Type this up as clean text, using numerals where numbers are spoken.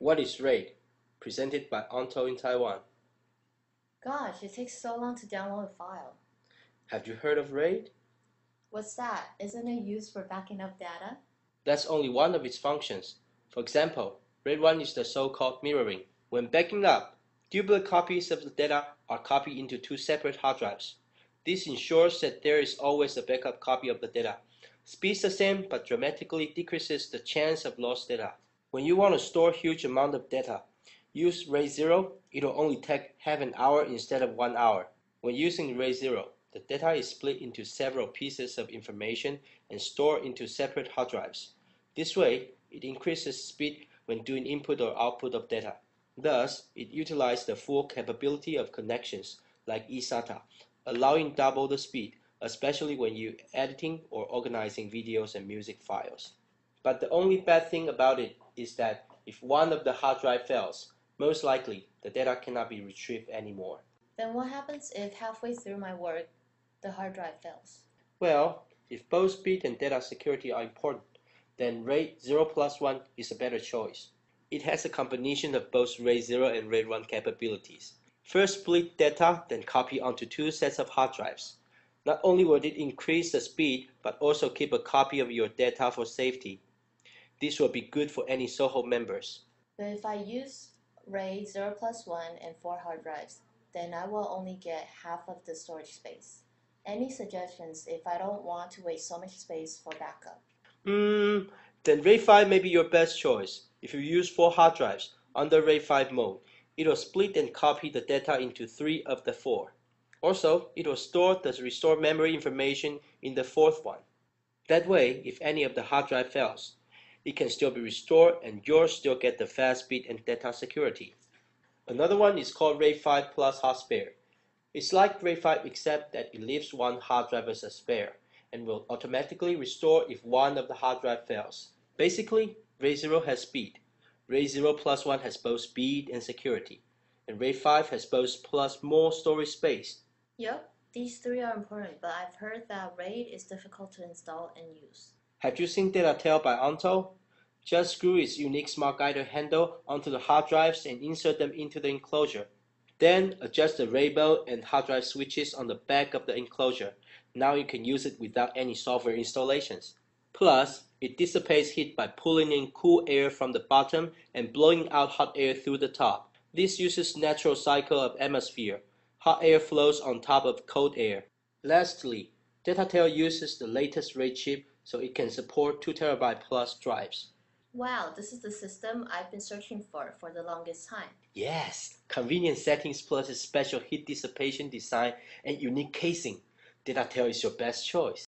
What is RAID? Presented by Onto in Taiwan. Gosh, it takes so long to download a file. Have you heard of RAID? What's that? Isn't it used for backing up data? That's only one of its functions. For example, RAID 1 is the so-called mirroring. When backing up, duplicate copies of the data are copied into two separate hard drives. This ensures that there is always a backup copy of the data. Speed's the same, but dramatically decreases the chance of lost data. When you want to store huge amount of data, use RAID 0. It'll only take half an hour instead of 1 hour. When using RAID 0, the data is split into several pieces of information and stored into separate hard drives. This way, it increases speed when doing input or output of data. Thus, it utilizes the full capability of connections like eSATA, allowing double the speed, especially when you're editing or organizing videos and music files. But the only bad thing about it is that if one of the hard drive fails, most likely the data cannot be retrieved anymore. Then what happens if halfway through my work, the hard drive fails? Well, if both speed and data security are important, then RAID 0 plus 1 is a better choice. It has a combination of both RAID 0 and RAID 1 capabilities. First, split data, then copy onto two sets of hard drives. Not only will it increase the speed, but also keep a copy of your data for safety. This will be good for any Soho members. But if I use RAID 0 plus 1 and 4 hard drives, then I will only get half of the storage space. Any suggestions if I don't want to waste so much space for backup? Then RAID 5 may be your best choice. If you use 4 hard drives under RAID 5 mode, it will split and copy the data into 3 of the 4. Also, it will store the restored memory information in the 4th one. That way, if any of the hard drive fails, it can still be restored and you'll still get the fast speed and data security. Another one is called RAID 5 Plus Hard Spare. It's like RAID 5 except that it leaves one hard drive as a spare and will automatically restore if one of the hard drive fails. Basically, RAID 0 has speed. RAID 0 plus 1 has both speed and security. And RAID 5 has both plus more storage space. Yep, these three are important, but I've heard that RAID is difficult to install and use. Have you seen DataTel by Onto? Just screw its unique Smart Guider handle onto the hard drives and insert them into the enclosure. Then adjust the RAID mode and hard drive switches on the back of the enclosure. Now you can use it without any software installations. Plus, it dissipates heat by pulling in cool air from the bottom and blowing out hot air through the top. This uses natural cycle of atmosphere. Hot air flows on top of cold air. Lastly, DataTel uses the latest RAID chip so it can support 2TB plus drives. Wow, this is the system I've been searching for the longest time. Yes, convenient settings plus its special heat dissipation design and unique casing. DataTel is your best choice.